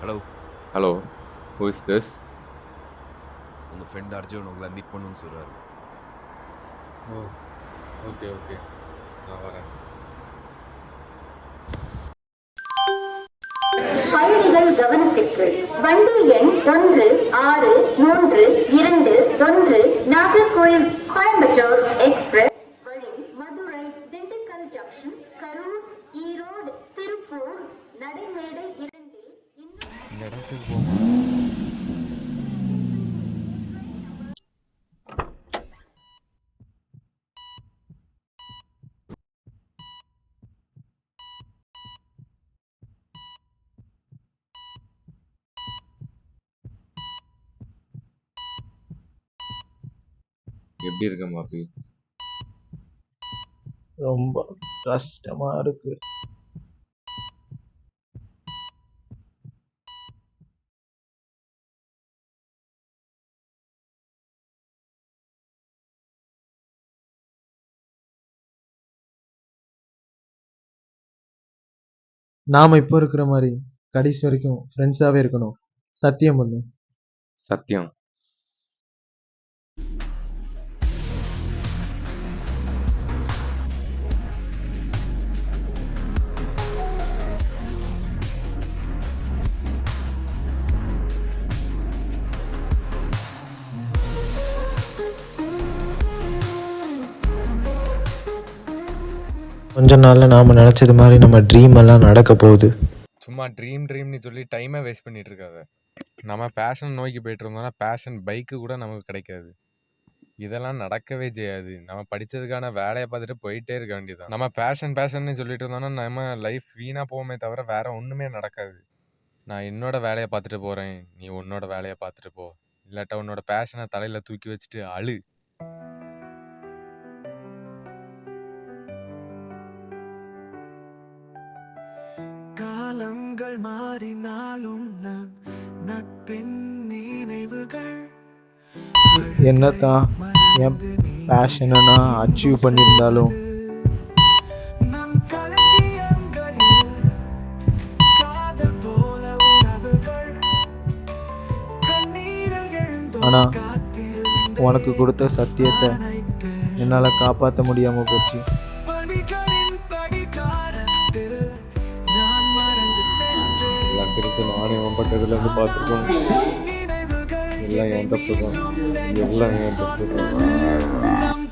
Hello. Hello, who is this? உங்கள் friend Arjun உங்களை meet பண்ணணும்னு சொல்கிறாரு. ஓ, ஓகே ஓகே, நான் வரேன். பயணிகள் கவனத்திற்கு வண்டி எண் 1632 நாகர்கோயில் கோயம்புத்தூர் எக்ஸ்பிரஸ் வழி மதுரை திண்டுக்கல் ஜங்ஷன் கரூர் ஈரோடு திருப்பூர் நடைமேடை 2 இந்த இடத்துக்கு போங்க. எப்படி இருக்க மாப்பி? ரொம்ப கஷ்டமா இருக்கு. நாம இப்போ இருக்கிற மாதிரி கடைசி வரைக்கும் ஃப்ரெண்ட்ஸாவே இருக்கணும். சத்தியம் பண்ணு. சத்தியம். கொஞ்ச நாள்ல நாம நினைச்சது மாதிரி நம்ம ட்ரீம் எல்லாம் நடக்க போகுது. சும்மா ட்ரீம்னு சொல்லி டைமை வேஸ்ட் பண்ணிட்டு இருக்காத. நம்ம பேஷன் நோக்கி போயிட்டு இருந்தோம்னா பேஷன் பைக்கு கூட நமக்கு கிடைக்காது. இதெல்லாம் நடக்கவே செய்யாது. நம்ம படித்ததுக்கான வேலையை பார்த்துட்டு போயிட்டே இருக்க வேண்டியதான். நம்ம பேஷன்னு சொல்லிட்டு இருந்தோம்னா நம்ம லைஃப் வீணாக போவோமே தவிர வேற ஒன்றுமே நடக்காது. நான் என்னோட வேலையை பார்த்துட்டு போகிறேன், நீ உன்னோட வேலையை பார்த்துட்டு போ. இல்லாட்டா உன்னோட பேஷனை தலையில் தூக்கி வச்சுட்டு அழு. காலங்கள் மாறினாலும் நட்பின் நினைவுகள் என்னதான் என் பேஷனை நான் அச்சீவ் பண்ணியிருந்தாலும் நம் களஞ்சியங்களில் காதல் போல உறவுகள் கண்ணீரில் எழுந்தோம் ஆனா காத்தில் உனக்கு கொடுத்த சத்தியத்தை என்னால் காப்பாற்ற முடியாமல் போச்சு. பணிகளின் படிக்காரத்தில் நான் மறந்து சென்றேன். எல்லாம் பிரித்து நானே பக்கத்துலேருந்து பார்த்துருக்கோம். எல்லாம் என் தப்பு தான், எல்லாம் என் தப்பு தான்.